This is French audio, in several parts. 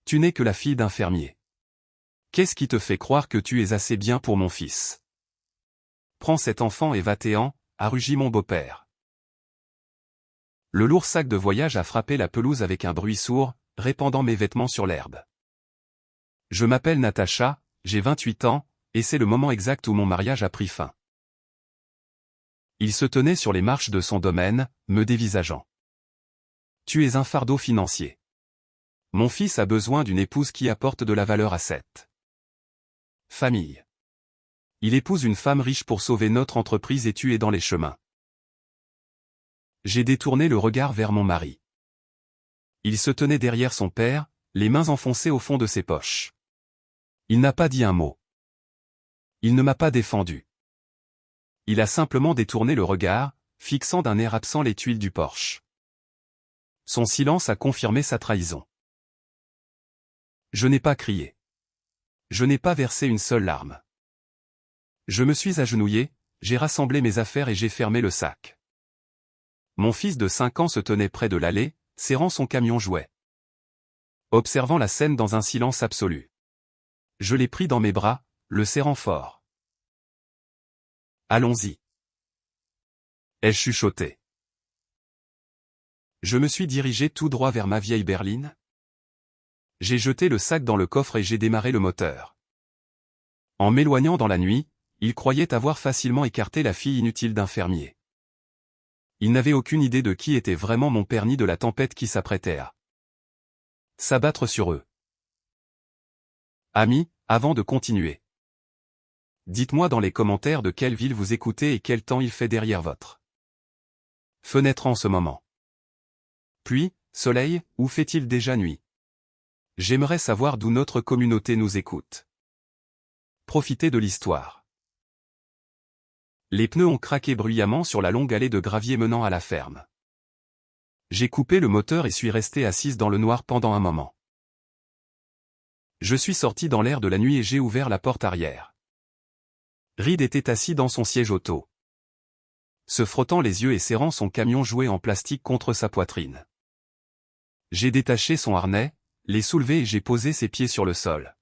Tu n'es que la fille d'un fermier. Qu'est-ce qui te fait croire que tu es assez bien pour mon fils? Prends cet enfant et va-t'en, a rugi mon beau-père. Le lourd sac de voyage a frappé la pelouse avec un bruit sourd, répandant mes vêtements sur l'herbe. Je m'appelle Natacha, j'ai 28 ans, et c'est le moment exact où mon mariage a pris fin. Il se tenait sur les marches de son domaine, me dévisageant. Tu es un fardeau financier. Mon fils a besoin d'une épouse qui apporte de la valeur à cette famille. Il épouse une femme riche pour sauver notre entreprise et tu es dans les chemins. J'ai détourné le regard vers mon mari. Il se tenait derrière son père, les mains enfoncées au fond de ses poches. Il n'a pas dit un mot. Il ne m'a pas défendu. Il a simplement détourné le regard, fixant d'un air absent les tuiles du Porsche. Son silence a confirmé sa trahison. Je n'ai pas crié. Je n'ai pas versé une seule larme. Je me suis agenouillé, j'ai rassemblé mes affaires et j'ai fermé le sac. Mon fils de 5 ans se tenait près de l'allée, serrant son camion jouet. Observant la scène dans un silence absolu. Je l'ai pris dans mes bras, le serrant fort. Allons-y. Ai-je chuchoté. Je me suis dirigé tout droit vers ma vieille berline. J'ai jeté le sac dans le coffre et j'ai démarré le moteur. En m'éloignant dans la nuit, il croyait avoir facilement écarté la fille inutile d'un fermier. Il n'avait aucune idée de qui était vraiment mon père ni de la tempête qui s'apprêtait à s'abattre sur eux. Amis, avant de continuer. Dites-moi dans les commentaires de quelle ville vous écoutez et quel temps il fait derrière votre fenêtre en ce moment. Pluie, soleil, ou fait-il déjà nuit? J'aimerais savoir d'où notre communauté nous écoute. Profitez de l'histoire. Les pneus ont craqué bruyamment sur la longue allée de gravier menant à la ferme. J'ai coupé le moteur et suis resté assise dans le noir pendant un moment. Je suis sorti dans l'air de la nuit et j'ai ouvert la porte arrière. Reed était assis dans son siège auto, se frottant les yeux et serrant son camion jouet en plastique contre sa poitrine. J'ai détaché son harnais, l'ai soulevé et j'ai posé ses pieds sur le sol.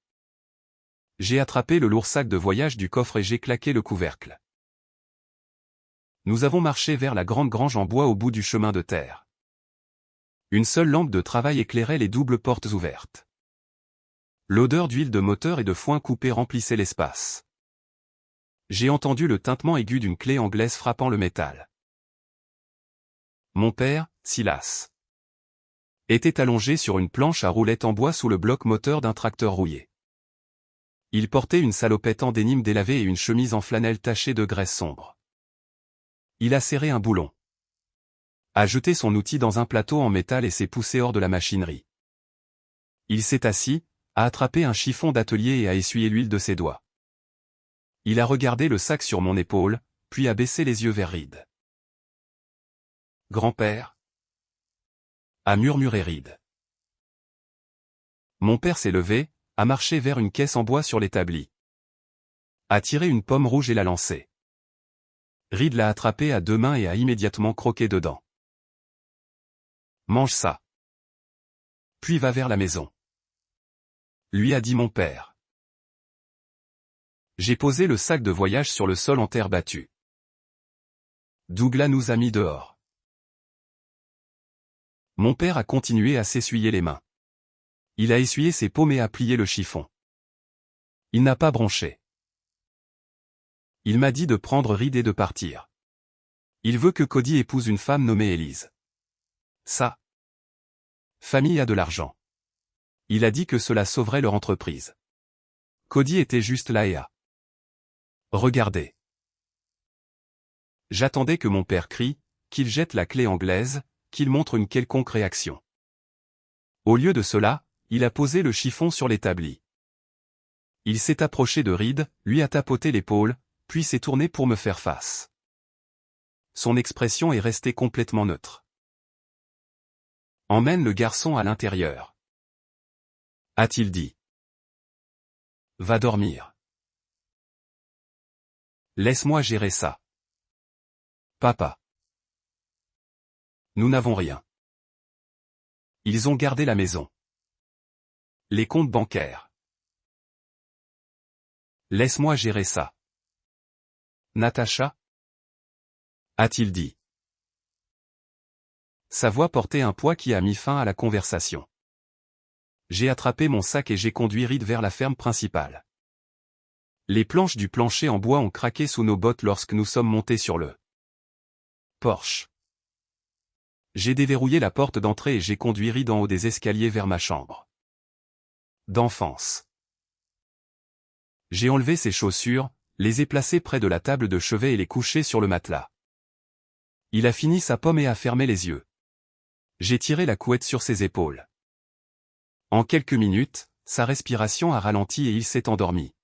J'ai attrapé le lourd sac de voyage du coffre et j'ai claqué le couvercle. Nous avons marché vers la grande grange en bois au bout du chemin de terre. Une seule lampe de travail éclairait les doubles portes ouvertes. L'odeur d'huile de moteur et de foin coupé remplissait l'espace. J'ai entendu le tintement aigu d'une clé anglaise frappant le métal. Mon père, Silas, était allongé sur une planche à roulettes en bois sous le bloc moteur d'un tracteur rouillé. Il portait une salopette en dénime délavée et une chemise en flanelle tachée de graisse sombre. Il a serré un boulon, a jeté son outil dans un plateau en métal et s'est poussé hors de la machinerie. Il s'est assis, a attrapé un chiffon d'atelier et a essuyé l'huile de ses doigts. Il a regardé le sac sur mon épaule, puis a baissé les yeux vers Reed. Grand-père, a murmuré Reed. Mon père s'est levé, a marché vers une caisse en bois sur l'établi. A tiré une pomme rouge et l'a lancée. Reed l'a attrapée à 2 mains et a immédiatement croqué dedans. Mange ça. Puis va vers la maison. Lui a dit mon père. J'ai posé le sac de voyage sur le sol en terre battue. Douglas nous a mis dehors. Mon père a continué à s'essuyer les mains. Il a essuyé ses paumes et a plié le chiffon. Il n'a pas bronché. Il m'a dit de prendre Reed et de partir. Il veut que Cody épouse une femme nommée Elise. Sa famille a de l'argent. Il a dit que cela sauverait leur entreprise. Cody était juste là et a regardé. J'attendais que mon père crie, qu'il jette la clé anglaise, qu'il montre une quelconque réaction. Au lieu de cela, il a posé le chiffon sur l'établi. Il s'est approché de Reed, lui a tapoté l'épaule, puis s'est tourné pour me faire face. Son expression est restée complètement neutre. Emmène le garçon à l'intérieur, a-t-il dit. Va dormir. Laisse-moi gérer ça. Papa. Nous n'avons rien. Ils ont gardé la maison. Les comptes bancaires. Laisse-moi gérer ça. Natacha? A-t-il dit. Sa voix portait un poids qui a mis fin à la conversation. J'ai attrapé mon sac et j'ai conduit Reed vers la ferme principale. Les planches du plancher en bois ont craqué sous nos bottes lorsque nous sommes montés sur le porche. J'ai déverrouillé la porte d'entrée et j'ai conduit Reed en haut des escaliers vers ma chambre d'enfance. J'ai enlevé ses chaussures, les ai placées près de la table de chevet et les couché sur le matelas. Il a fini sa pomme et a fermé les yeux. J'ai tiré la couette sur ses épaules. En quelques minutes, sa respiration a ralenti et il s'est endormi.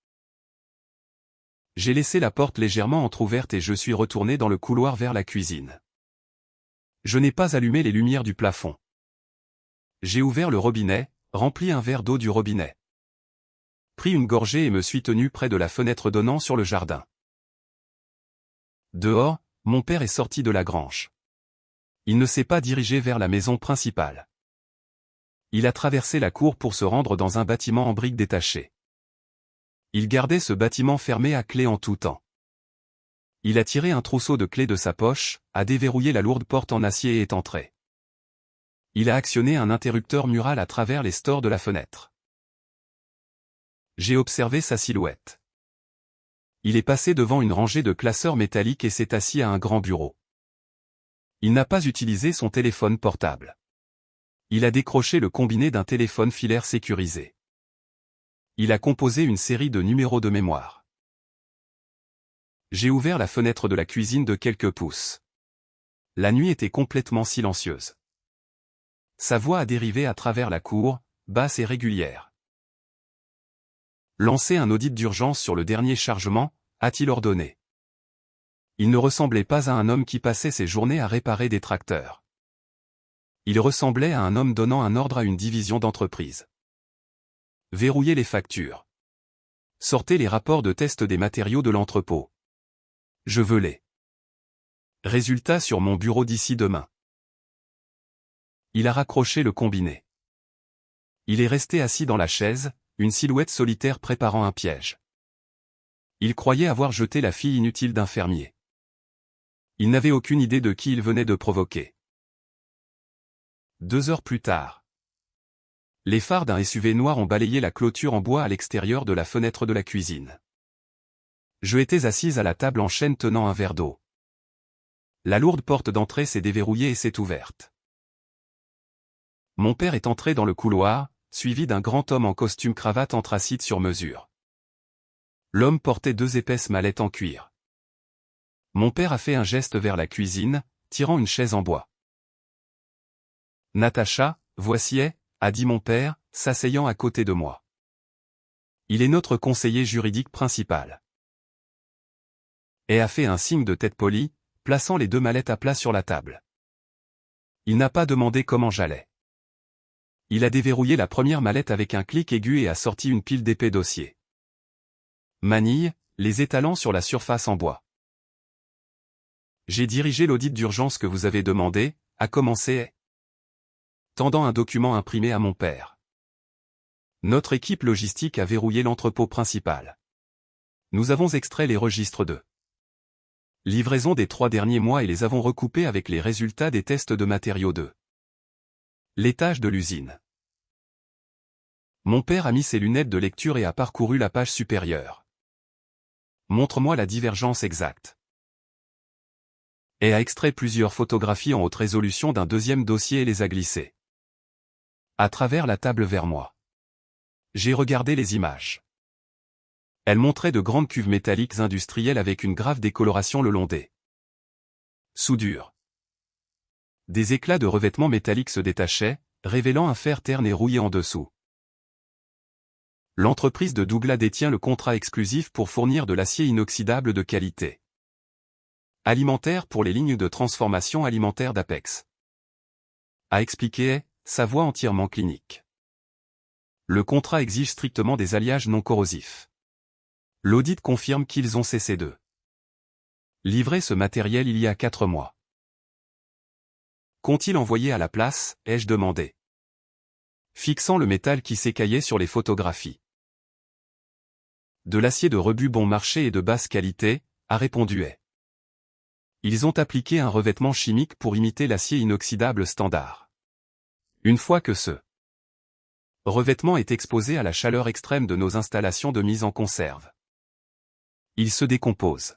J'ai laissé la porte légèrement entr'ouverte et je suis retourné dans le couloir vers la cuisine. Je n'ai pas allumé les lumières du plafond. J'ai ouvert le robinet, rempli un verre d'eau du robinet. Pris une gorgée et me suis tenu près de la fenêtre donnant sur le jardin. Dehors, mon père est sorti de la grange. Il ne s'est pas dirigé vers la maison principale. Il a traversé la cour pour se rendre dans un bâtiment en briques détachées. Il gardait ce bâtiment fermé à clé en tout temps. Il a tiré un trousseau de clés de sa poche, a déverrouillé la lourde porte en acier et est entré. Il a actionné un interrupteur mural à travers les stores de la fenêtre. J'ai observé sa silhouette. Il est passé devant une rangée de classeurs métalliques et s'est assis à un grand bureau. Il n'a pas utilisé son téléphone portable. Il a décroché le combiné d'un téléphone filaire sécurisé. Il a composé une série de numéros de mémoire. J'ai ouvert la fenêtre de la cuisine de quelques pouces. La nuit était complètement silencieuse. Sa voix a dérivé à travers la cour, basse et régulière. Lancez un audit d'urgence sur le dernier chargement, a-t-il ordonné. Il ne ressemblait pas à un homme qui passait ses journées à réparer des tracteurs. Il ressemblait à un homme donnant un ordre à une division d'entreprise. Verrouillez les factures. Sortez les rapports de test des matériaux de l'entrepôt. Je veux les résultats sur mon bureau d'ici demain. Il a raccroché le combiné. Il est resté assis dans la chaise, une silhouette solitaire préparant un piège. Il croyait avoir jeté la fille inutile d'un fermier. Il n'avait aucune idée de qui il venait de provoquer. 2 heures plus tard. Les phares d'un SUV noir ont balayé la clôture en bois à l'extérieur de la fenêtre de la cuisine. Je étais assise à la table en chêne tenant un verre d'eau. La lourde porte d'entrée s'est déverrouillée et s'est ouverte. Mon père est entré dans le couloir, suivi d'un grand homme en costume cravate anthracite sur mesure. L'homme portait 2 épaisses mallettes en cuir. Mon père a fait un geste vers la cuisine, tirant une chaise en bois. Natacha, voici, a dit mon père, s'asseyant à côté de moi. Il est notre conseiller juridique principal. Et a fait un signe de tête polie, plaçant les 2 mallettes à plat sur la table. Il n'a pas demandé comment j'allais. Il a déverrouillé la première mallette avec un clic aigu et a sorti une pile d'épais dossiers. Manille, les étalant sur la surface en bois. J'ai dirigé l'audit d'urgence que vous avez demandé, a commencé, tendant un document imprimé à mon père. Notre équipe logistique a verrouillé l'entrepôt principal. Nous avons extrait les registres de livraison des 3 derniers mois et les avons recoupés avec les résultats des tests de matériaux de l'étage de l'usine. Mon père a mis ses lunettes de lecture et a parcouru la page supérieure. Montre-moi la divergence exacte. Et a extrait plusieurs photographies en haute résolution d'un deuxième dossier et les a glissées à travers la table vers moi. J'ai regardé les images. Elles montraient de grandes cuves métalliques industrielles avec une grave décoloration le long des soudures. Des éclats de revêtement métallique se détachaient, révélant un fer terne et rouillé en dessous. L'entreprise de Douglas détient le contrat exclusif pour fournir de l'acier inoxydable de qualité alimentaire pour les lignes de transformation alimentaire d'Apex. A expliqué, sa voix entièrement clinique. Le contrat exige strictement des alliages non corrosifs. L'audit confirme qu'ils ont cessé de livrer ce matériel il y a 4 mois. Qu'ont-ils envoyé à la place, ai-je demandé. fixant le métal qui s'écaillait sur les photographies. De l'acier de rebut bon marché et de basse qualité, a répondu Hay. Ils ont appliqué un revêtement chimique pour imiter l'acier inoxydable standard. Une fois que ce revêtement est exposé à la chaleur extrême de nos installations de mise en conserve, il se décompose.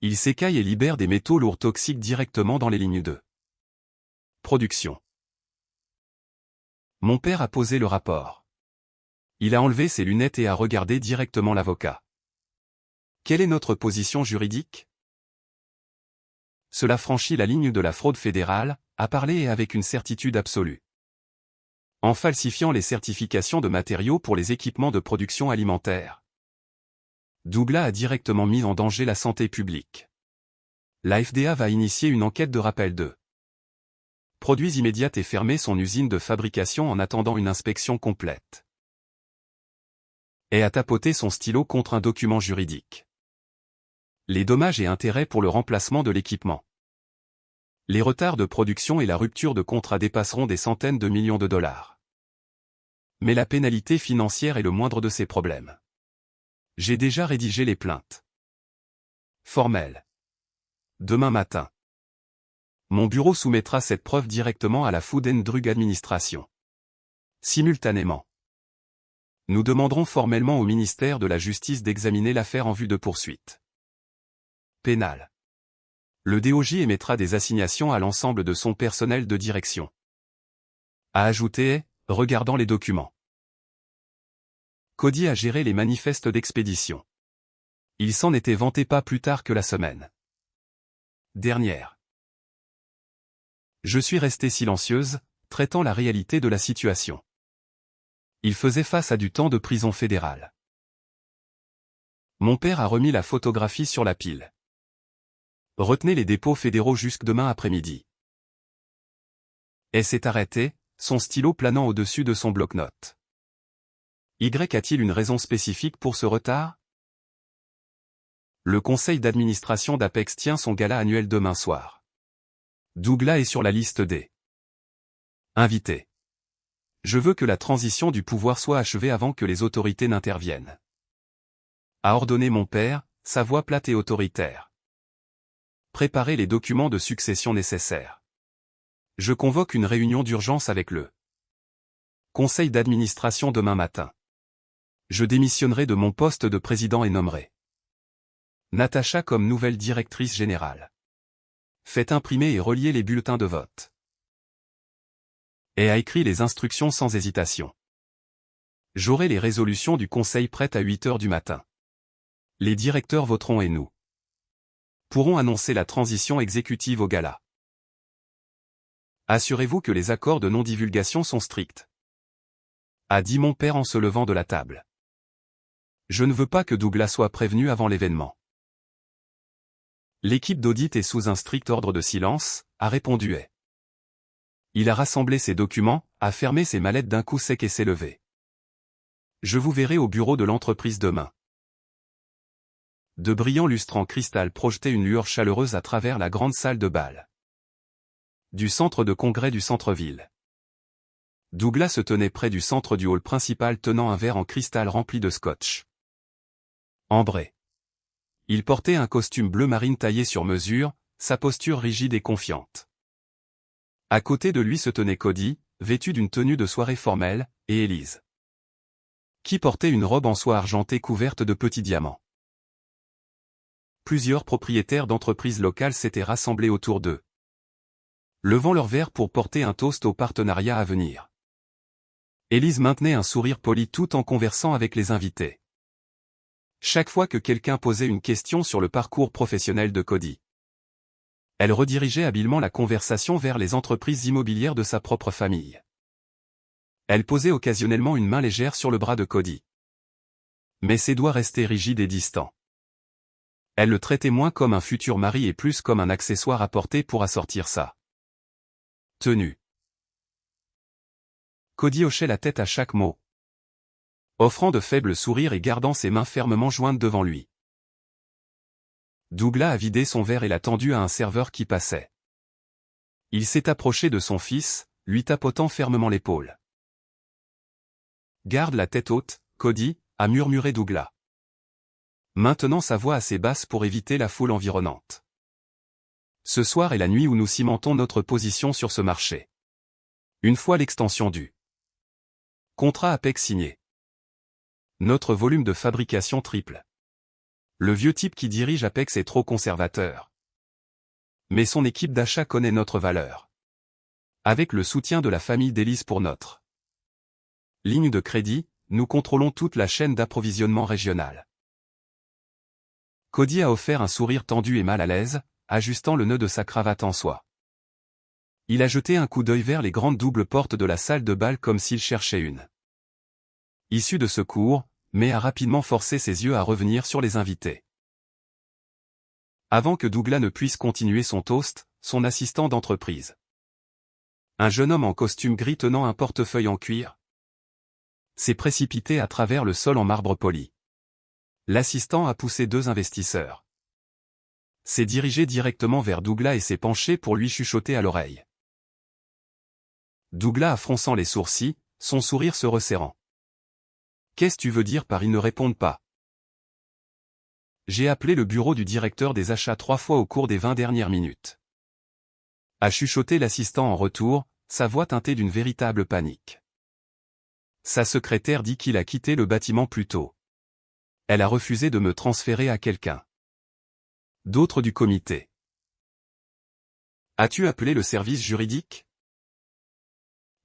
Il s'écaille et libère des métaux lourds toxiques directement dans les lignes de production. Mon père a posé le rapport. Il a enlevé ses lunettes et a regardé directement l'avocat. Quelle est notre position juridique? Cela franchit la ligne de la fraude fédérale, a parlé et avec une certitude absolue. En falsifiant les certifications de matériaux pour les équipements de production alimentaire, Douglas a directement mis en danger la santé publique. La FDA va initier une enquête de rappel de produits immédiats et fermer son usine de fabrication en attendant une inspection complète. Et a tapoté son stylo contre un document juridique. Les dommages et intérêts pour le remplacement de l'équipement. Les retards de production et la rupture de contrat dépasseront des centaines de millions de dollars. Mais la pénalité financière est le moindre de ces problèmes. J'ai déjà rédigé les plaintes formelles. Demain matin. Mon bureau soumettra cette preuve directement à la Food and Drug Administration. Simultanément, nous demanderons formellement au ministère de la Justice d'examiner l'affaire en vue de poursuite pénale. Le DOJ émettra des assignations à l'ensemble de son personnel de direction. A ajouté, regardant les documents. Cody a géré les manifestes d'expédition. Il s'en était vanté pas plus tard que la semaine dernière. Je suis restée silencieuse, traitant la réalité de la situation. Il faisait face à du temps de prison fédérale. Mon père a remis la photographie sur la pile. Retenez les dépôts fédéraux jusque demain après-midi. Et s'est arrêté, son stylo planant au-dessus de son bloc-notes. Y a-t-il une raison spécifique pour ce retard? Le conseil d'administration d'Apex tient son gala annuel demain soir. Douglas est sur la liste des invités. Je veux que la transition du pouvoir soit achevée avant que les autorités n'interviennent. A ordonné mon père, sa voix plate et autoritaire. Préparez les documents de succession nécessaires. Je convoque une réunion d'urgence avec le conseil d'administration demain matin. Je démissionnerai de mon poste de président et nommerai Natacha comme nouvelle directrice générale. Faites imprimer et relier les bulletins de vote. Et a écrit les instructions sans hésitation. J'aurai les résolutions du conseil prêtes à 8 heures du matin. Les directeurs voteront et nous pourrons annoncer la transition exécutive au gala. Assurez-vous que les accords de non-divulgation sont stricts. A dit mon père en se levant de la table. Je ne veux pas que Douglas soit prévenu avant l'événement. L'équipe d'audit est sous un strict ordre de silence, a répondu Hay. Il a rassemblé ses documents, a fermé ses mallettes d'un coup sec et s'est levé. Je vous verrai au bureau de l'entreprise demain. De brillants lustres en cristal projetaient une lueur chaleureuse à travers la grande salle de bal du centre de congrès du centre-ville. Douglas se tenait près du centre du hall principal tenant un verre en cristal rempli de scotch ambré. Il portait un costume bleu marine taillé sur mesure, sa posture rigide et confiante. À côté de lui se tenait Cody, vêtu d'une tenue de soirée formelle, et Élise, qui portait une robe en soie argentée couverte de petits diamants. Plusieurs propriétaires d'entreprises locales s'étaient rassemblés autour d'eux, levant leur verre pour porter un toast au partenariat à venir. Élise maintenait un sourire poli tout en conversant avec les invités. Chaque fois que quelqu'un posait une question sur le parcours professionnel de Cody, elle redirigeait habilement la conversation vers les entreprises immobilières de sa propre famille. Elle posait occasionnellement une main légère sur le bras de Cody. Mais ses doigts restaient rigides et distants. Elle le traitait moins comme un futur mari et plus comme un accessoire à porter pour assortir sa tenue. Cody hochait la tête à chaque mot, offrant de faibles sourires et gardant ses mains fermement jointes devant lui. Douglas a vidé son verre et l'a tendu à un serveur qui passait. Il s'est approché de son fils, lui tapotant fermement l'épaule. Garde la tête haute, Cody, a murmuré Douglas. Maintenant sa voix assez basse pour éviter la foule environnante. Ce soir est la nuit où nous cimentons notre position sur ce marché. Une fois l'extension du contrat Apex signé. Notre volume de fabrication triple. Le vieux type qui dirige Apex est trop conservateur. Mais son équipe d'achat connaît notre valeur. Avec le soutien de la famille d'Élise pour notre ligne de crédit, nous contrôlons toute la chaîne d'approvisionnement régionale. Cody a offert un sourire tendu et mal à l'aise, ajustant le nœud de sa cravate en soie. Il a jeté un coup d'œil vers les grandes doubles portes de la salle de bal comme s'il cherchait une issue de secours, mais a rapidement forcé ses yeux à revenir sur les invités. Avant que Douglas ne puisse continuer son toast, son assistant d'entreprise. Un jeune homme en costume gris tenant un portefeuille en cuir s'est précipité à travers le sol en marbre poli. L'assistant a poussé 2 investisseurs. S'est dirigé directement vers Douglas et s'est penché pour lui chuchoter à l'oreille. Douglas a fronçant les sourcils, son sourire se resserrant. Qu'est-ce que tu veux dire par ils ne répondent pas? J'ai appelé le bureau du directeur des achats 3 fois au cours des 20 dernières minutes. A chuchoté l'assistant en retour, sa voix teintée d'une véritable panique. Sa secrétaire dit qu'il a quitté le bâtiment plus tôt. Elle a refusé de me transférer à quelqu'un d'autre du comité. As-tu appelé le service juridique?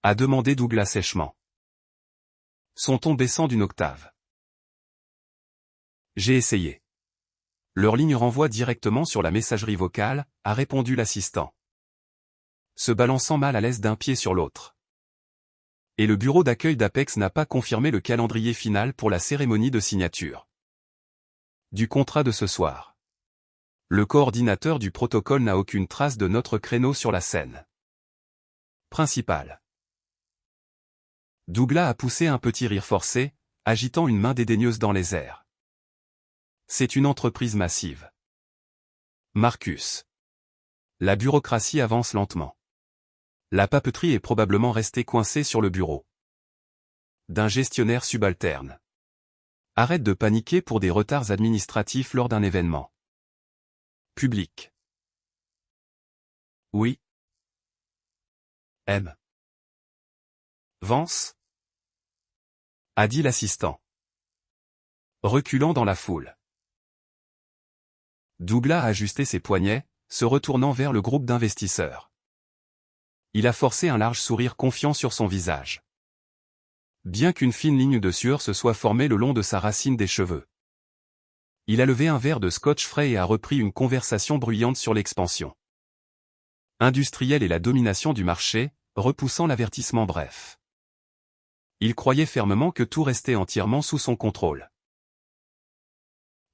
A demandé Douglas sèchement. Son ton baissant d'une octave. J'ai essayé. Leur ligne renvoie directement sur la messagerie vocale, a répondu l'assistant. Se balançant mal à l'aise d'un pied sur l'autre. Et le bureau d'accueil d'Apex n'a pas confirmé le calendrier final pour la cérémonie de signature du contrat de ce soir. Le coordinateur du protocole n'a aucune trace de notre créneau sur la scène principale. Douglas a poussé un petit rire forcé, agitant une main dédaigneuse dans les airs. C'est une entreprise massive. Marcus. La bureaucratie avance lentement. La papeterie est probablement restée coincée sur le bureau d'un gestionnaire subalterne. Arrête de paniquer pour des retards administratifs lors d'un événement public. Oui. M. Vance? A dit l'assistant. Reculant dans la foule. Douglas a ajusté ses poignets, se retournant vers le groupe d'investisseurs. Il a forcé un large sourire confiant sur son visage. Bien qu'une fine ligne de sueur se soit formée le long de sa racine des cheveux. Il a levé un verre de scotch frais et a repris une conversation bruyante sur l'expansion industrielle et la domination du marché, repoussant l'avertissement bref. Il croyait fermement que tout restait entièrement sous son contrôle.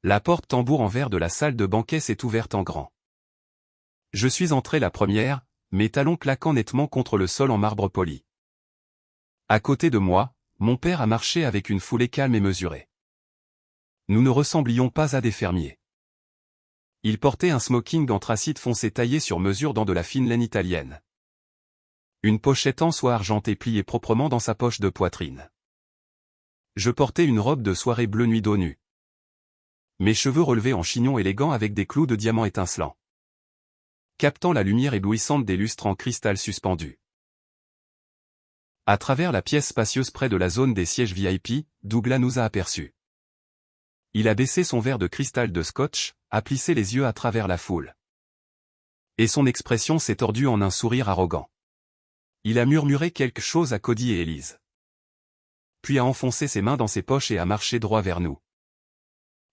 La porte tambour en verre de la salle de banquet s'est ouverte en grand. Je suis entré la première, mes talons claquant nettement contre le sol en marbre poli. À côté de moi, mon père a marché avec une foulée calme et mesurée. Nous ne ressemblions pas à des fermiers. Il portait un smoking anthracite foncé taillé sur mesure dans de la fine laine italienne. Une pochette en soie argentée pliée proprement dans sa poche de poitrine. Je portais une robe de soirée bleu nuit d'eau nue. Mes cheveux relevés en chignon élégant avec des clous de diamants étincelants. Captant la lumière éblouissante des lustres en cristal suspendus. À travers la pièce spacieuse près de la zone des sièges VIP, Douglas nous a aperçus. Il a baissé son verre de cristal de scotch, a plissé les yeux à travers la foule. Et son expression s'est tordue en un sourire arrogant. Il a murmuré quelque chose à Cody et Élise. Puis a enfoncé ses mains dans ses poches et a marché droit vers nous.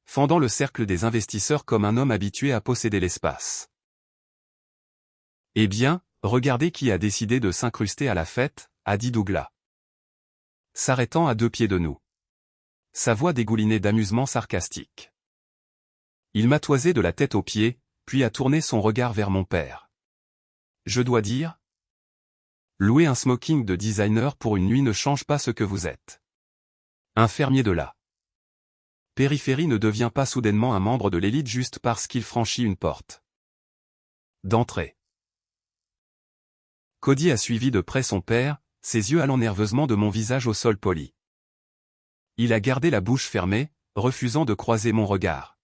Fendant le cercle des investisseurs comme un homme habitué à posséder l'espace. Eh bien, regardez qui a décidé de s'incruster à la fête, a dit Douglas. S'arrêtant à 2 pieds de nous. Sa voix dégoulinait d'amusement sarcastique. Il m'a toisé de la tête aux pieds, puis a tourné son regard vers mon père. Je dois dire, louer un smoking de designer pour une nuit ne change pas ce que vous êtes. Un fermier de la périphérie ne devient pas soudainement un membre de l'élite juste parce qu'il franchit une porte d'entrée. Cody a suivi de près son père, ses yeux allant nerveusement de mon visage au sol poli. Il a gardé la bouche fermée, refusant de croiser mon regard.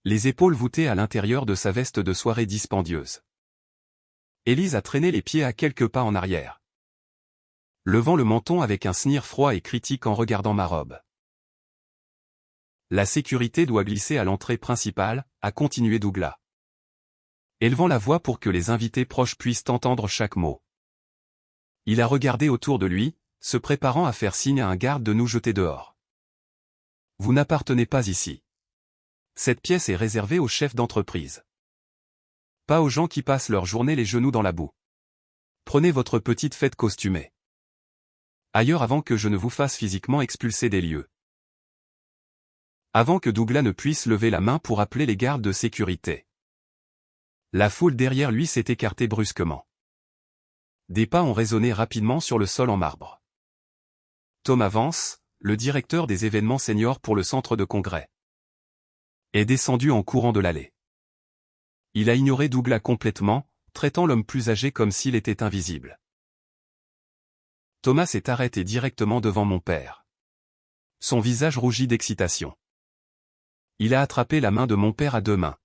Les épaules voûtées à l'intérieur de sa veste de soirée dispendieuse. Élise a traîné les pieds à quelques pas en arrière, levant le menton avec un sneer froid et critique en regardant ma robe. La sécurité doit glisser à l'entrée principale, a continué Douglas, élevant la voix pour que les invités proches puissent entendre chaque mot. Il a regardé autour de lui, se préparant à faire signe à un garde de nous jeter dehors. Vous n'appartenez pas ici. Cette pièce est réservée aux chefs d'entreprise. Pas aux gens qui passent leur journée les genoux dans la boue. Prenez votre petite fête costumée ailleurs avant que je ne vous fasse physiquement expulser des lieux. Avant que Douglas ne puisse lever la main pour appeler les gardes de sécurité. La foule derrière lui s'est écartée brusquement. Des pas ont résonné rapidement sur le sol en marbre. Thomas Vance, le directeur des événements seniors pour le centre de congrès, est descendu en courant de l'allée. Il a ignoré Douglas complètement, traitant l'homme plus âgé comme s'il était invisible. Thomas s'est arrêté directement devant mon père. Son visage rougit d'excitation. Il a attrapé la main de mon père à deux mains,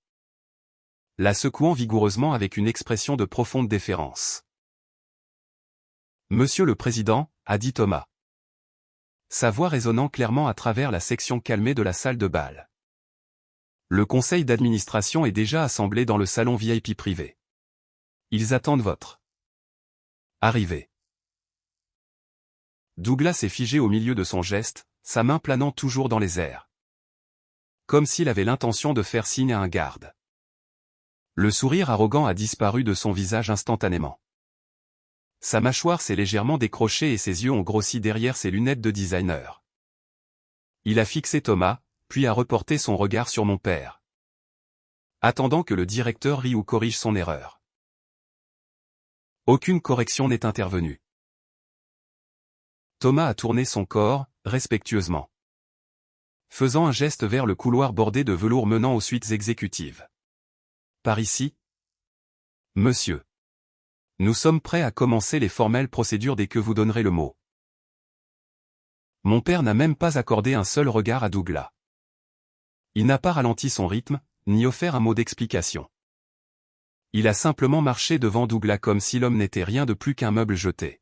la secouant vigoureusement avec une expression de profonde déférence. Monsieur le Président, a dit Thomas, sa voix résonnant clairement à travers la section calmée de la salle de bal. Le conseil d'administration est déjà assemblé dans le salon VIP privé. Ils attendent votre arrivée. Douglas est figé au milieu de son geste, sa main planant toujours dans les airs, comme s'il avait l'intention de faire signe à un garde. Le sourire arrogant a disparu de son visage instantanément. Sa mâchoire s'est légèrement décrochée et ses yeux ont grossi derrière ses lunettes de designer. Il a fixé Thomas, puis a reporté son regard sur mon père, attendant que le directeur rie ou corrige son erreur. Aucune correction n'est intervenue. Thomas a tourné son corps, respectueusement, faisant un geste vers le couloir bordé de velours menant aux suites exécutives. Par ici, monsieur. Nous sommes prêts à commencer les formelles procédures dès que vous donnerez le mot. Mon père n'a même pas accordé un seul regard à Douglas. Il n'a pas ralenti son rythme, ni offert un mot d'explication. Il a simplement marché devant Douglas comme si l'homme n'était rien de plus qu'un meuble jeté.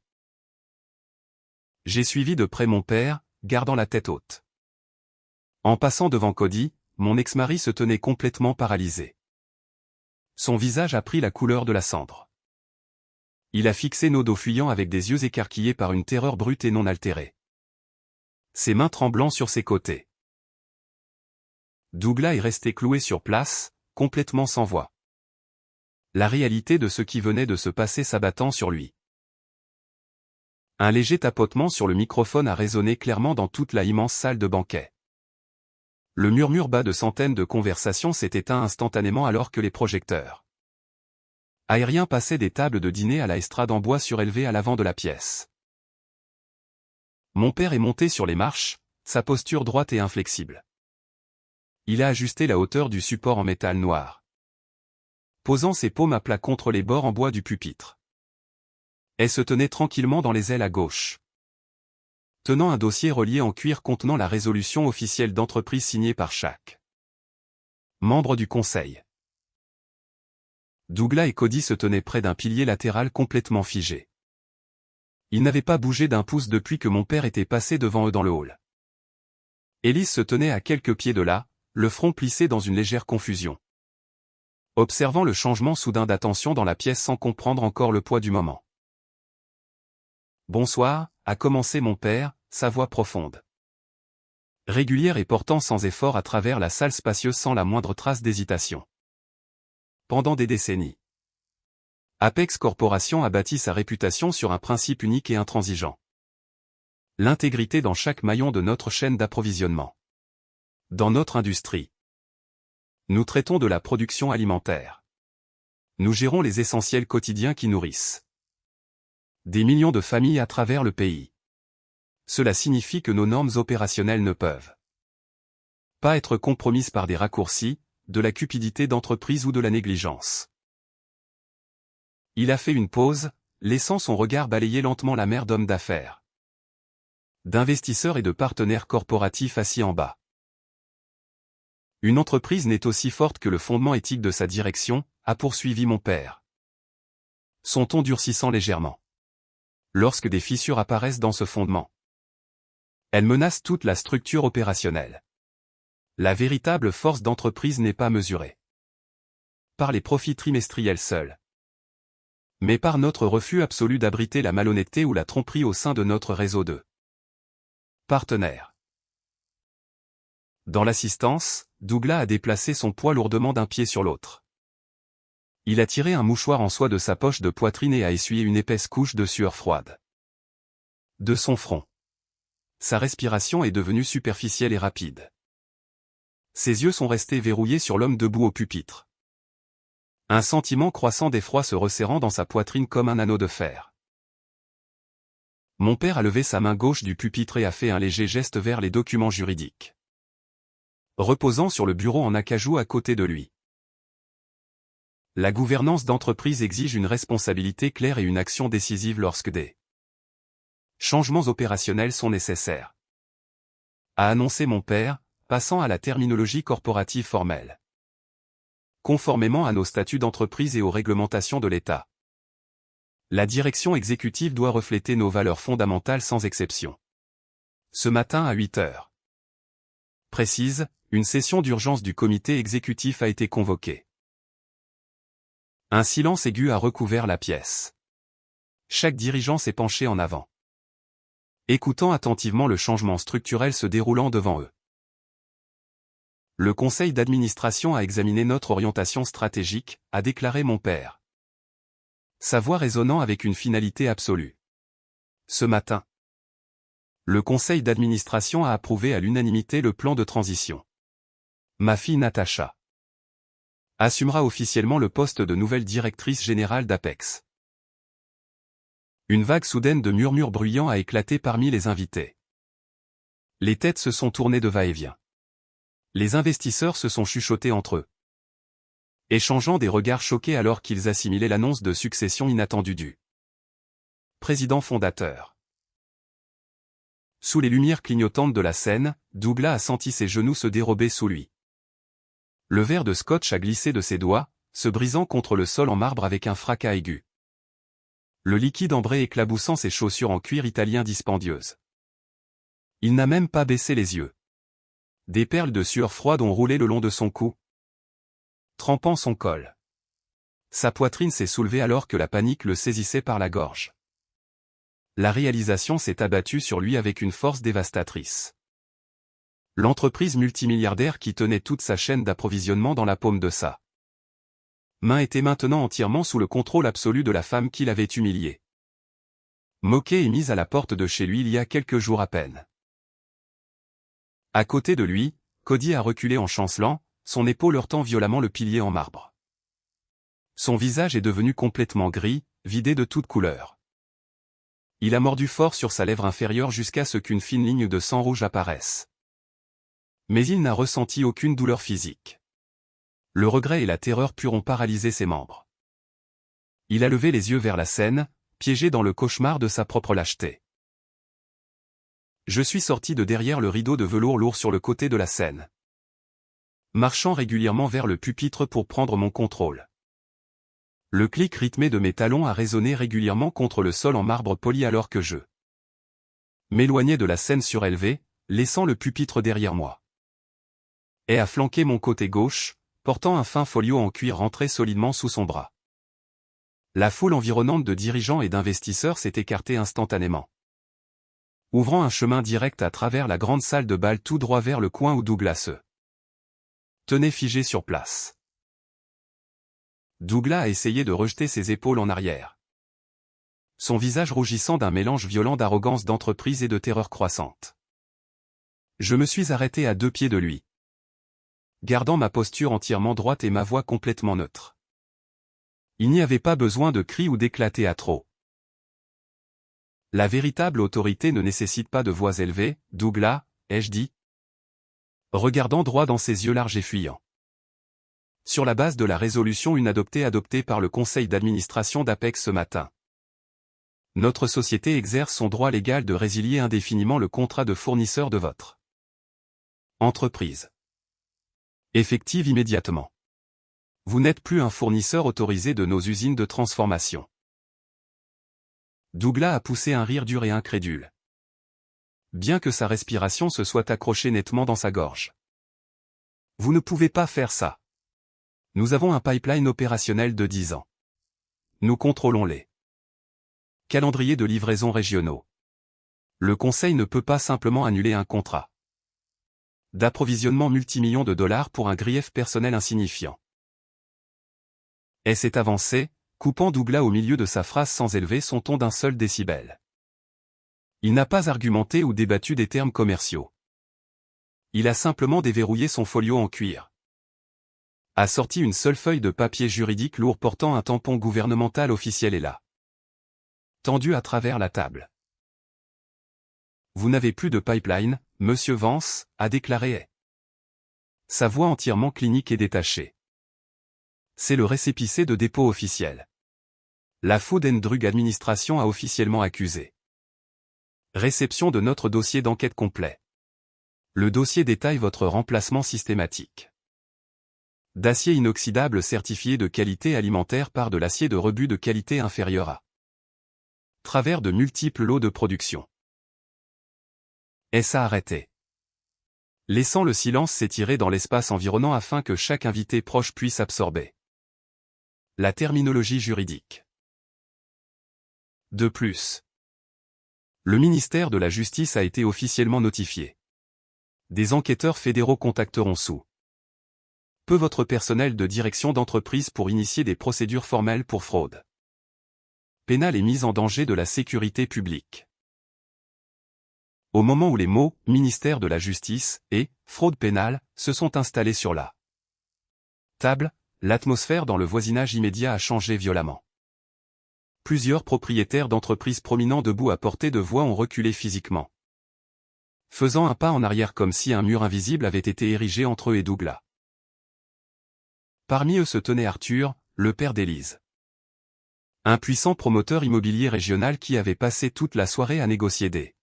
J'ai suivi de près mon père, gardant la tête haute. En passant devant Cody, mon ex-mari se tenait complètement paralysé. Son visage a pris la couleur de la cendre. Il a fixé nos dos fuyants avec des yeux écarquillés par une terreur brute et non altérée. Ses mains tremblant sur ses côtés. Douglas est resté cloué sur place, complètement sans voix. La réalité de ce qui venait de se passer s'abattant sur lui. Un léger tapotement sur le microphone a résonné clairement dans toute la immense salle de banquet. Le murmure bas de centaines de conversations s'est éteint instantanément alors que les projecteurs aériens passaient des tables de dîner à la estrade en bois surélevée à l'avant de la pièce. Mon père est monté sur les marches, sa posture droite et inflexible. Il a ajusté la hauteur du support en métal noir, posant ses paumes à plat contre les bords en bois du pupitre. Elle se tenait tranquillement dans les ailes à gauche, tenant un dossier relié en cuir contenant la résolution officielle d'entreprise signée par chaque membre du conseil. Douglas et Cody se tenaient près d'un pilier latéral complètement figé. Ils n'avaient pas bougé d'un pouce depuis que mon père était passé devant eux dans le hall. Élise se tenait à quelques pieds de là, le front plissé dans une légère confusion, observant le changement soudain d'attention dans la pièce sans comprendre encore le poids du moment. Bonsoir, a commencé mon père, sa voix profonde, régulière et portant sans effort à travers la salle spacieuse sans la moindre trace d'hésitation. Pendant des décennies, Apex Corporation a bâti sa réputation sur un principe unique et intransigeant. L'intégrité dans chaque maillon de notre chaîne d'approvisionnement. Dans notre industrie, nous traitons de la production alimentaire. Nous gérons les essentiels quotidiens qui nourrissent des millions de familles à travers le pays. Cela signifie que nos normes opérationnelles ne peuvent pas être compromises par des raccourcis, de la cupidité d'entreprise ou de la négligence. Il a fait une pause, laissant son regard balayer lentement la mer d'hommes d'affaires. d'investisseurs et de partenaires corporatifs assis en bas. Une entreprise n'est aussi forte que le fondement éthique de sa direction, a poursuivi mon père. Son ton durcissant légèrement. Lorsque des fissures apparaissent dans ce fondement, elles menacent toute la structure opérationnelle. La véritable force d'entreprise n'est pas mesurée par les profits trimestriels seuls, mais par notre refus absolu d'abriter la malhonnêteté ou la tromperie au sein de notre réseau de partenaires. Dans l'assistance, Douglas a déplacé son poids lourdement d'un pied sur l'autre. Il a tiré un mouchoir en soie de sa poche de poitrine et a essuyé une épaisse couche de sueur froide de son front. Sa respiration est devenue superficielle et rapide. Ses yeux sont restés verrouillés sur l'homme debout au pupitre. Un sentiment croissant d'effroi se resserrant dans sa poitrine comme un anneau de fer. Mon père a levé sa main gauche du pupitre et a fait un léger geste vers les documents juridiques reposant sur le bureau en acajou à côté de lui. La gouvernance d'entreprise exige une responsabilité claire et une action décisive lorsque des changements opérationnels sont nécessaires, a annoncé mon père, passant à la terminologie corporative formelle. Conformément à nos statuts d'entreprise et aux réglementations de l'État, la direction exécutive doit refléter nos valeurs fondamentales sans exception. Ce matin à 8 heures précise, une session d'urgence du comité exécutif a été convoquée. Un silence aigu a recouvert la pièce. Chaque dirigeant s'est penché en avant, écoutant attentivement le changement structurel se déroulant devant eux. Le conseil d'administration a examiné notre orientation stratégique, a déclaré mon père. Sa voix résonnant avec une finalité absolue. Ce matin, le conseil d'administration a approuvé à l'unanimité le plan de transition. Ma fille Natacha assumera officiellement le poste de nouvelle directrice générale d'Apex. Une vague soudaine de murmures bruyants a éclaté parmi les invités. Les têtes se sont tournées de va-et-vient. Les investisseurs se sont chuchotés entre eux, échangeant des regards choqués alors qu'ils assimilaient l'annonce de succession inattendue du président fondateur. Sous les lumières clignotantes de la scène, Douglas a senti ses genoux se dérober sous lui. Le verre de scotch a glissé de ses doigts, se brisant contre le sol en marbre avec un fracas aigu. Le liquide ambré éclaboussant ses chaussures en cuir italien dispendieuses. Il n'a même pas baissé les yeux. Des perles de sueur froide ont roulé le long de son cou, trempant son col. Sa poitrine s'est soulevée alors que la panique le saisissait par la gorge. La réalisation s'est abattue sur lui avec une force dévastatrice. L'entreprise multimilliardaire qui tenait toute sa chaîne d'approvisionnement dans la paume de sa main était maintenant entièrement sous le contrôle absolu de la femme qui l'avait humilié, moquée et mise à la porte de chez lui il y a quelques jours à peine. À côté de lui, Cody a reculé en chancelant, son épaule heurtant violemment le pilier en marbre. Son visage est devenu complètement gris, vidé de toute couleur. Il a mordu fort sur sa lèvre inférieure jusqu'à ce qu'une fine ligne de sang rouge apparaisse. Mais il n'a ressenti aucune douleur physique. Le regret et la terreur pure ont paralysé ses membres. Il a levé les yeux vers la scène, piégé dans le cauchemar de sa propre lâcheté. Je suis sorti de derrière le rideau de velours lourd sur le côté de la scène, marchant régulièrement vers le pupitre pour prendre mon contrôle. Le clic rythmé de mes talons a résonné régulièrement contre le sol en marbre poli alors que je m'éloignais de la scène surélevée, laissant le pupitre derrière moi. Et a flanqué mon côté gauche, portant un fin folio en cuir rentré solidement sous son bras. La foule environnante de dirigeants et d'investisseurs s'est écartée instantanément, ouvrant un chemin direct à travers la grande salle de bal tout droit vers le coin où Douglas se tenait figé sur place. Douglas a essayé de rejeter ses épaules en arrière, son visage rougissant d'un mélange violent d'arrogance d'entreprise et de terreur croissante. Je me suis arrêté à 2 pieds de lui, gardant ma posture entièrement droite et ma voix complètement neutre. Il n'y avait pas besoin de cris ou d'éclater à trop. La véritable autorité ne nécessite pas de voix élevée, Douglas, ai-je dit, regardant droit dans ses yeux larges et fuyants. Sur la base de la résolution adoptée par le conseil d'administration d'Apex ce matin, Notre société exerce son droit légal de résilier indéfiniment le contrat de fournisseur de votre entreprise. Effective immédiatement. Vous n'êtes plus un fournisseur autorisé de nos usines de transformation. Douglas a poussé un rire dur et incrédule. Bien que sa respiration se soit accrochée nettement dans sa gorge. Vous ne pouvez pas faire ça. Nous avons un pipeline opérationnel de 10 ans. Nous contrôlons les calendriers de livraison régionaux. Le Conseil ne peut pas simplement annuler un contrat d'approvisionnement multimillions de dollars pour un grief personnel insignifiant. Et s'est avancé, coupant Douglas au milieu de sa phrase sans élever son ton d'un seul décibel. Il n'a pas argumenté ou débattu des termes commerciaux. Il a simplement déverrouillé son folio en cuir. A sorti une seule feuille de papier juridique lourd portant un tampon gouvernemental officiel et l'a tendu à travers la table. Vous n'avez plus de pipeline, Monsieur Vance, a déclaré. Sa voix entièrement clinique et détachée. C'est le récépissé de dépôt officiel. La Food and Drug Administration a officiellement accusé. Réception de notre dossier d'enquête complet. Le dossier détaille votre remplacement systématique d'acier inoxydable certifié de qualité alimentaire par de l'acier de rebut de qualité inférieure à travers de multiples lots de production. Et ça arrêté. Laissant le silence s'étirer dans l'espace environnant afin que chaque invité proche puisse absorber la terminologie juridique. De plus, le ministère de la Justice a été officiellement notifié. Des enquêteurs fédéraux contacteront sous peu votre personnel de direction d'entreprise pour initier des procédures formelles pour fraude pénale et mise en danger de la sécurité publique. Au moment où les mots « ministère de la Justice » et « fraude pénale » se sont installés sur la table, l'atmosphère dans le voisinage immédiat a changé violemment. Plusieurs propriétaires d'entreprises prominents debout à portée de voix ont reculé physiquement, faisant un pas en arrière comme si un mur invisible avait été érigé entre eux et Douglas. Parmi eux se tenait Arthur, le père d'Élise. Un puissant promoteur immobilier régional qui avait passé toute la soirée à négocier des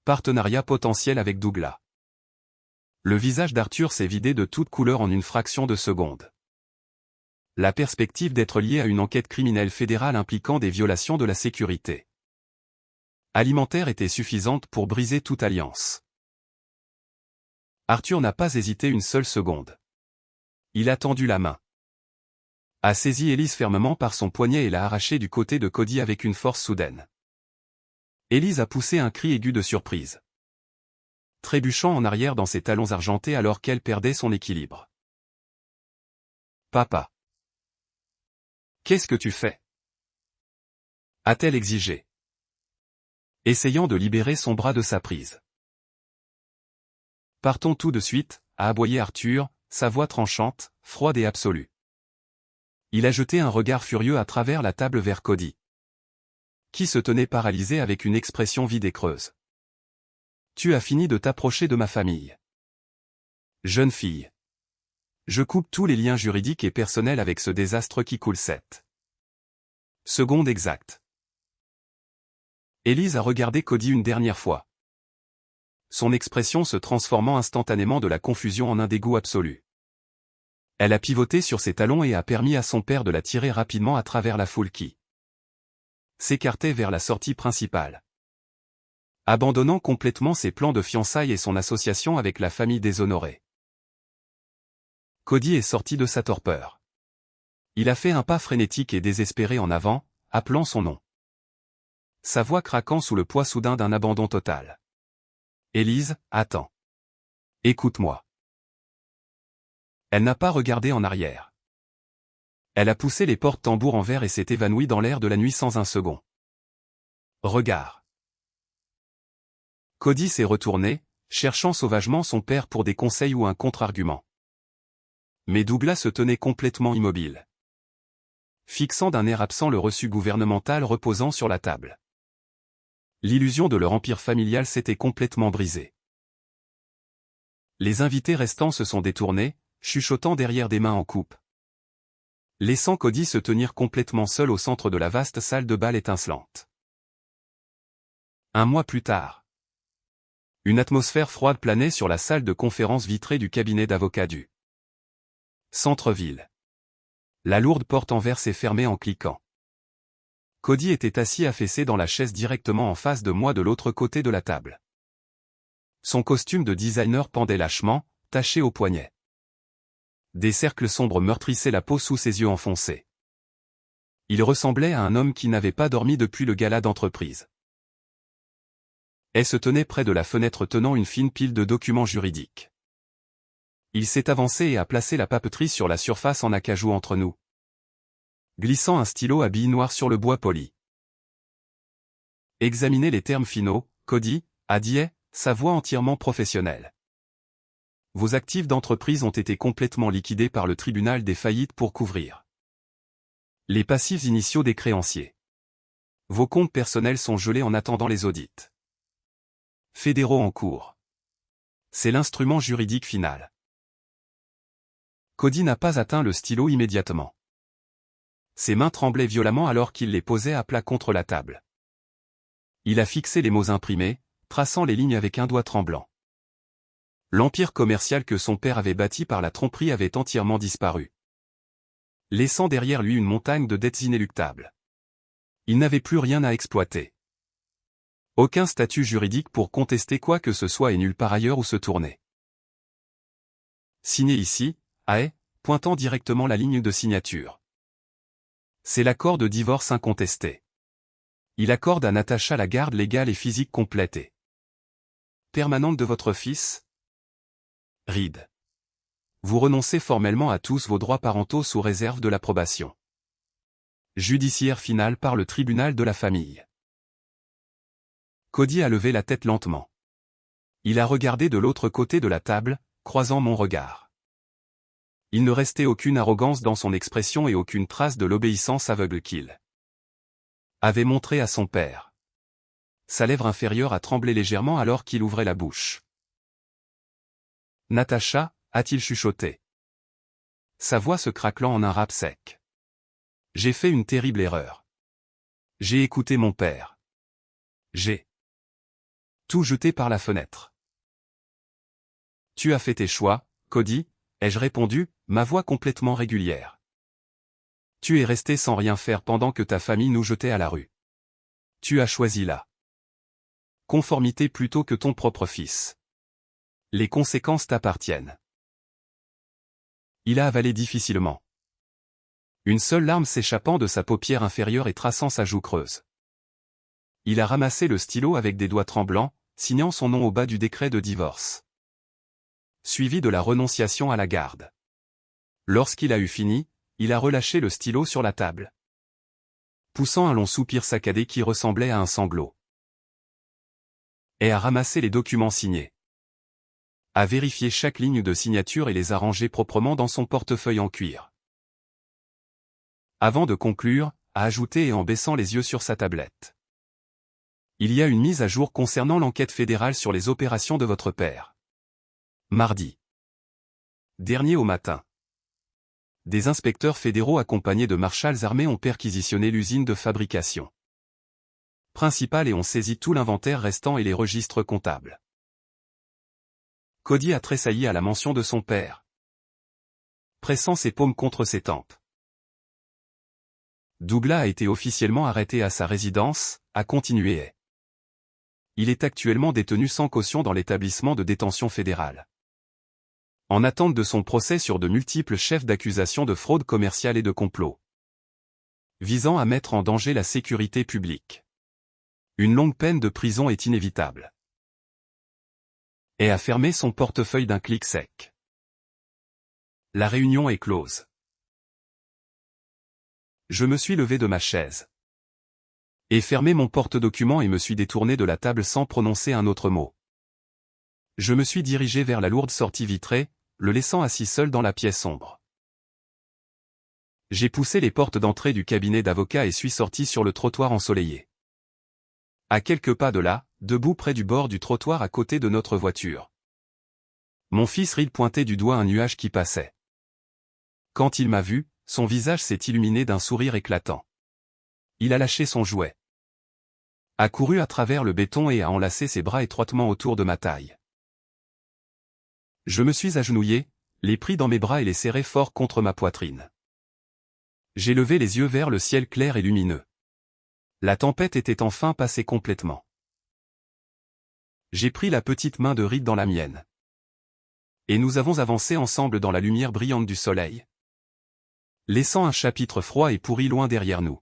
partenariats potentiels avec Douglas. Le visage d'Arthur s'est vidé de toute couleur en une fraction de seconde. La perspective d'être lié à une enquête criminelle fédérale impliquant des violations de la sécurité alimentaire était suffisante pour briser toute alliance. Arthur n'a pas hésité une seule seconde. Il a tendu la main, a saisi Élise fermement par son poignet et l'a arrachée du côté de Cody avec une force soudaine. Élise a poussé un cri aigu de surprise, trébuchant en arrière dans ses talons argentés alors qu'elle perdait son équilibre. « Papa. Qu'est-ce que tu fais ?» a-t-elle exigé, essayant de libérer son bras de sa prise. « Partons tout de suite, » a aboyé Arthur, sa voix tranchante, froide et absolue. Il a jeté un regard furieux à travers la table vers Cody, qui se tenait paralysé avec une expression vide et creuse. « Tu as fini de t'approcher de ma famille. Jeune fille. Je coupe tous les liens juridiques et personnels avec ce désastre qui coule 7 secondes exactes. » Élise a regardé Cody une dernière fois, son expression se transformant instantanément de la confusion en un dégoût absolu. Elle a pivoté sur ses talons et a permis à son père de la tirer rapidement à travers la foule qui s'écartait vers la sortie principale, abandonnant complètement ses plans de fiançailles et son association avec la famille déshonorée. Cody est sorti de sa torpeur. Il a fait un pas frénétique et désespéré en avant, appelant son nom, sa voix craquant sous le poids soudain d'un abandon total. « Élise, attends. Écoute-moi. » Elle n'a pas regardé en arrière. Elle a poussé les portes tambours en verre et s'est évanouie dans l'air de la nuit sans un second regard. Cody s'est retourné, cherchant sauvagement son père pour des conseils ou un contre-argument. Mais Douglas se tenait complètement immobile, fixant d'un air absent le reçu gouvernemental reposant sur la table. L'illusion de leur empire familial s'était complètement brisée. Les invités restants se sont détournés, chuchotant derrière des mains en coupe. laissant Cody se tenir complètement seul au centre de la vaste salle de bal étincelante. Un mois plus tard. Une atmosphère froide planait sur la salle de conférence vitrée du cabinet d'avocat du centre-ville. La lourde porte en verre s'est fermée en cliquant. Cody était assis affaissé dans la chaise directement en face de moi de l'autre côté de la table. Son costume de designer pendait lâchement, taché au poignet. Des cercles sombres meurtrissaient la peau sous ses yeux enfoncés. Il ressemblait à un homme qui n'avait pas dormi depuis le gala d'entreprise. Elle se tenait près de la fenêtre tenant une fine pile de documents juridiques. Il s'est avancé et a placé la papeterie sur la surface en acajou entre nous, glissant un stylo à billes noires sur le bois poli. Examinez les termes finaux, Cody, a dit, sa voix entièrement professionnelle. Vos actifs d'entreprise ont été complètement liquidés par le tribunal des faillites pour couvrir les passifs initiaux des créanciers. Vos comptes personnels sont gelés en attendant les audits fédéraux en cours. C'est l'instrument juridique final. Cody n'a pas atteint le stylo immédiatement. Ses mains tremblaient violemment alors qu'il les posait à plat contre la table. Il a fixé les mots imprimés, traçant les lignes avec un doigt tremblant. L'empire commercial que son père avait bâti par la tromperie avait entièrement disparu, laissant derrière lui une montagne de dettes inéluctables. Il n'avait plus rien à exploiter. Aucun statut juridique pour contester quoi que ce soit et nulle part ailleurs où se tourner. Signé ici, à pointant directement la ligne de signature. C'est l'accord de divorce incontesté. Il accorde à Natasha la garde légale et physique complète et permanente de votre fils, Reed. Vous renoncez formellement à tous vos droits parentaux sous réserve de l'approbation judiciaire finale par le tribunal de la famille. Cody a levé la tête lentement. Il a regardé de l'autre côté de la table, croisant mon regard. Il ne restait aucune arrogance dans son expression et aucune trace de l'obéissance aveugle qu'il avait montrée à son père. Sa lèvre inférieure a tremblé légèrement alors qu'il ouvrait la bouche. Natasha, a-t-il chuchoté. Sa voix se craquelant en un rap sec. J'ai fait une terrible erreur. J'ai écouté mon père. J'ai tout jeté par la fenêtre. Tu as fait tes choix, Cody, ai-je répondu, ma voix complètement régulière. Tu es resté sans rien faire pendant que ta famille nous jetait à la rue. Tu as choisi la conformité plutôt que ton propre fils. Les conséquences t'appartiennent. Il a avalé difficilement. Une seule larme s'échappant de sa paupière inférieure et traçant sa joue creuse. Il a ramassé le stylo avec des doigts tremblants, signant son nom au bas du décret de divorce, suivi de la renonciation à la garde. Lorsqu'il a eu fini, il a relâché le stylo sur la table, poussant un long soupir saccadé qui ressemblait à un sanglot. Et a ramassé les documents signés. A vérifié chaque ligne de signature et les a rangés proprement dans son portefeuille en cuir. Avant de conclure, a ajouté et en baissant les yeux sur sa tablette. Il y a une mise à jour concernant l'enquête fédérale sur les opérations de votre père. Mardi dernier au matin. Des inspecteurs fédéraux accompagnés de marshals armés ont perquisitionné l'usine de fabrication principale et ont saisi tout l'inventaire restant et les registres comptables. Cody a tressailli à la mention de son père, pressant ses paumes contre ses tempes. Douglas a été officiellement arrêté à sa résidence, a continué. Il est actuellement détenu sans caution dans l'établissement de détention fédérale, en attente de son procès sur de multiples chefs d'accusation de fraude commerciale et de complot, visant à mettre en danger la sécurité publique. Une longue peine de prison est inévitable. Et a fermé son portefeuille d'un clic sec. La réunion est close. Je me suis levé de ma chaise. Et fermé mon porte-document et me suis détourné de la table sans prononcer un autre mot. Je me suis dirigé vers la lourde sortie vitrée, le laissant assis seul dans la pièce sombre. J'ai poussé les portes d'entrée du cabinet d'avocat et suis sorti sur le trottoir ensoleillé. À quelques pas de là, debout près du bord du trottoir à côté de notre voiture, mon fils Reed pointait du doigt un nuage qui passait. Quand il m'a vu, Son visage s'est illuminé d'un sourire éclatant. Il a lâché son jouet. A couru à travers le béton et a enlacé ses bras étroitement autour de ma taille. Je me suis agenouillé, les pris dans mes bras et les serré fort contre ma poitrine. J'ai levé les yeux vers le ciel clair et lumineux. La tempête était enfin passée complètement. J'ai pris la petite main de Reed dans la mienne. Et nous avons avancé ensemble dans la lumière brillante du soleil, laissant un chapitre froid et pourri loin derrière nous.